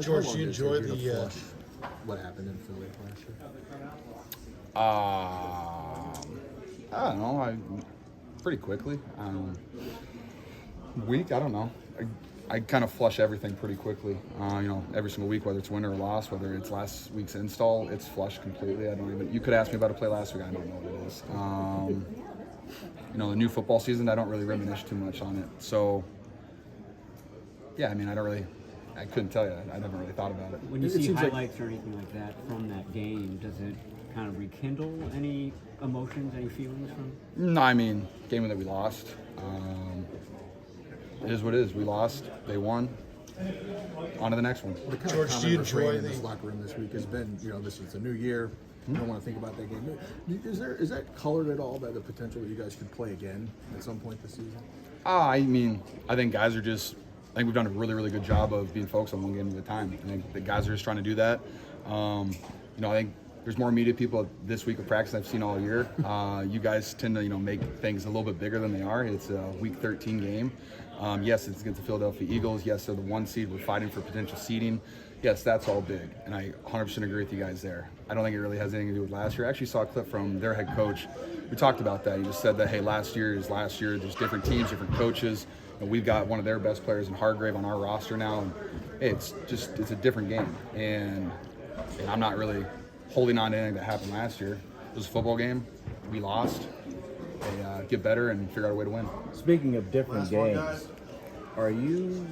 George, do you enjoy what happened in Philly last year? I don't know. Pretty quickly. Week, I don't know. I kind of flush everything pretty quickly. Every single week, whether it's win or loss, whether it's last week's install, it's flushed completely. You could ask me about a play last week, I don't know what it is. The new football season, I don't really reminisce too much on it. So, yeah, I couldn't tell you. I never really thought about it. When you see highlights or anything like that from that game, does it kind of rekindle any emotions, any feelings from? No, game that we lost. It is what it is. We lost. They won. On to the next one. The kind George, of do you refrain enjoy in this locker room this week has been, this is a new year. You don't want to think about that game. Is that colored at all by the potential that you guys could play again at some point this season? I think guys are just. I think we've done a really, really good job of being focused on one game at a time. I think the guys are just trying to do that. I think there's more media people this week of practice than I've seen all year. You guys tend to, make things a little bit bigger than they are. It's a Week 13 game. Yes, it's against the Philadelphia Eagles. Yes, they're the 1 seed. We're fighting for potential seeding. Yes, that's all big, and I 100% agree with you guys there. I don't think it really has anything to do with last year. I actually saw a clip from their head coach. We talked about that. He just said that, hey, last year is last year. There's different teams, different coaches. And we've got one of their best players in Hargrave on our roster now, and hey, it's a different game. And I'm not really holding on to anything that happened last year. It was a football game. We lost. They get better and figure out a way to win. Speaking of different games, are you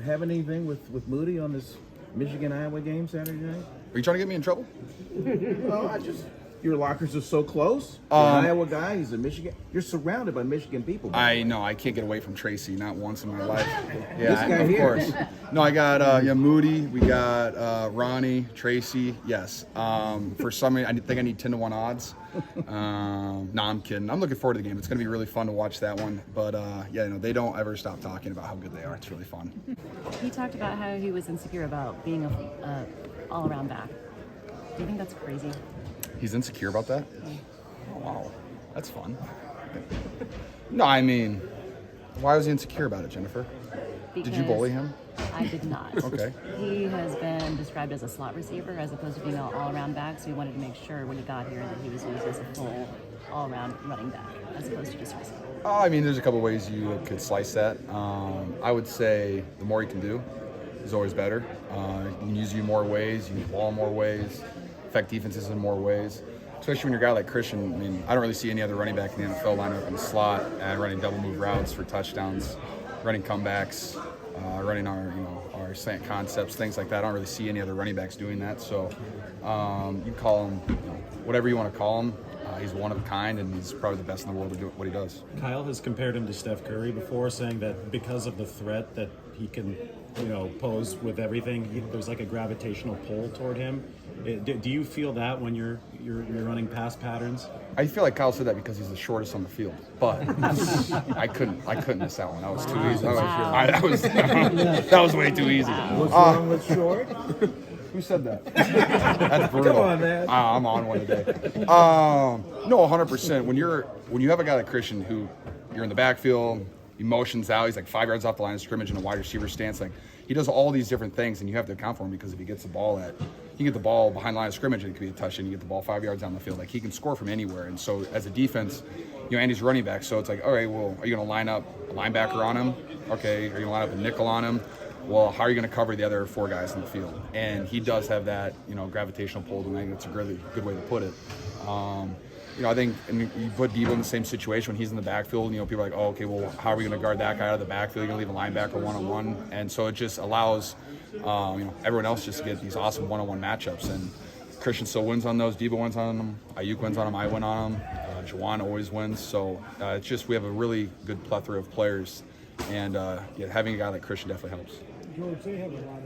having anything with Moody on this Michigan-Iowa game Saturday night? Are you trying to get me in trouble? Well, your lockers are so close. You're an Iowa guy, he's a Michigan. You're surrounded by Michigan people. I know. I can't get away from Tracy, not once in my life. This guy of here. course. No, I got Moody. We got Ronnie, Tracy. Yes. For some reason, I think I need 10-1 odds. No, I'm kidding. I'm looking forward to the game. It's going to be really fun to watch that one. But they don't ever stop talking about how good they are. It's really fun. He talked about how he was insecure about being a all-around back. Do you think that's crazy? He's insecure about that? Oh, wow. That's fun. No, why was he insecure about it, Jennifer? Because did you bully him? I did not. Okay. He has been described as a slot receiver as opposed to being an all-around back, so we wanted to make sure when he got here that he was used as a full all-around running back as opposed to just receiver. There's a couple ways you could slice that. I would say the more you can do is always better. You can use you more ways, you can ball more ways, affect defenses in more ways. Especially when you're a guy like Christian. I don't really see any other running back in the NFL line up in the slot and running double move routes for touchdowns, running comebacks, running our slant concepts, things like that. I don't really see any other running backs doing that. So you call him whatever you want to call him. He's one of a kind, and he's probably the best in the world to do what he does. Kyle has compared him to Steph Curry before, saying that because of the threat that he can, pose with everything, there's like a gravitational pull toward him. Do you feel that when you're running pass patterns? I feel like Kyle said that because he's the shortest on the field, but I couldn't miss that one. That was too easy. That was way too easy. What's wrong with short? Who said that? That's brutal. Come on, man. I'm on one today. No, 100%. When you have a guy like Christian who you're in the backfield, he motions out, he's like 5 yards off the line of scrimmage in a wide receiver stance. Like he does all these different things, and you have to account for him because if he gets the ball you get the ball behind the line of scrimmage, and it could be a touchdown. You get the ball 5 yards down the field. Like he can score from anywhere. And so as a defense, and he's running back, so it's like, all right, well, are you going to line up a linebacker on him? Okay, are you going to line up a nickel on him? Well, how are you going to cover the other 4 guys in the field? And he does have that, gravitational pull, and I think that's a really good way to put it. I think you put Debo in the same situation when he's in the backfield. People are like, oh, okay, well, how are we going to guard that guy out of the backfield? You're going to leave a linebacker one-on-one. And so it just allows, everyone else just to get these awesome one-on-one matchups. And Christian still wins on those. Debo wins on them. Ayuk wins on them. I win on them. Juwan always wins. So it's just we have a really good plethora of players. And having a guy like Christian definitely helps. George, they have a lot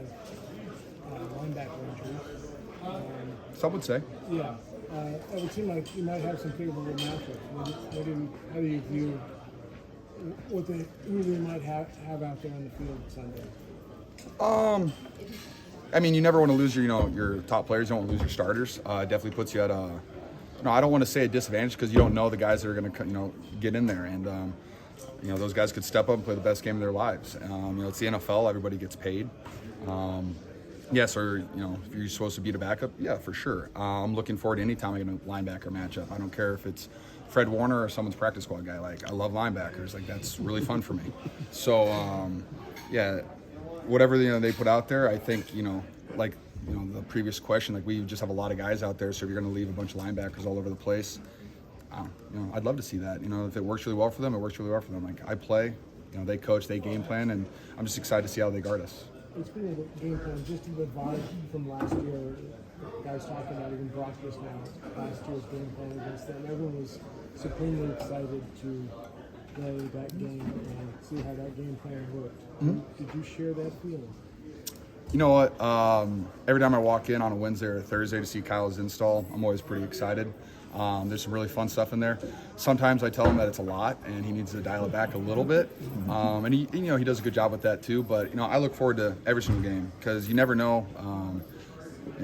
of linebacker injuries. Some would say. Yeah. It would seem like you might have some favorable matchups. How do you view who they might have out there on the field Sunday? You never want to lose your top players. You don't want to lose your starters. It definitely puts you at a, I don't want to say a disadvantage because you don't know the guys that are going to, get in there. And, those guys could step up and play the best game of their lives. It's the NFL. Everybody gets paid. Yes, or if you're supposed to beat a backup, yeah, for sure. I'm looking forward to any time I get a linebacker matchup. I don't care if it's Fred Warner or someone's practice squad guy. Like, I love linebackers. Like, that's really fun for me. So, yeah, whatever they put out there, I think the previous question, like, we just have a lot of guys out there. So if you're going to leave a bunch of linebackers all over the place, I'd love to see that. If it works really well for them, it works really well for them. Like, I play, they coach, they game plan, and I'm just excited to see how they guard us. Speaking of the game plan, just the vibe from last year, guys talking about even Brock just now, last year's game plan against them. Everyone was supremely excited to play that game and see how that game plan worked. Did you share that feeling? You know what? Every time I walk in on a Wednesday or a Thursday to see Kyle's install, I'm always pretty excited. There's some really fun stuff in there. Sometimes I tell him that it's a lot and he needs to dial it back a little bit. And he does a good job with that too. But I look forward to every single game because you never know.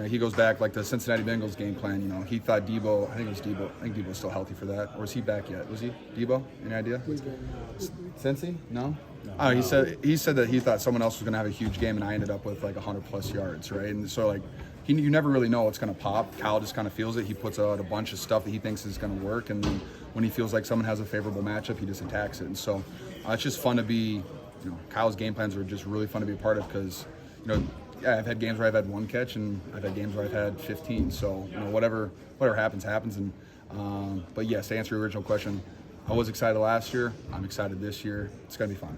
He goes back like the Cincinnati Bengals game plan. He thought Debo. I think it was Debo. I think Debo's still healthy for that. Or is he back yet? Was he Debo? Any idea? Cincy? No. Oh, he said that he thought someone else was going to have a huge game, and I ended up with like 100+ yards, right? And so like. You never really know what's going to pop. Kyle just kind of feels it. He puts out a bunch of stuff that he thinks is going to work, and then when he feels like someone has a favorable matchup, he just attacks it. And so it's just fun to be, Kyle's game plans are just really fun to be a part of because, I've had games where I've had one catch, and I've had games where I've had 15. So whatever happens. And but yes, to answer your original question, I was excited last year. I'm excited this year. It's going to be fun.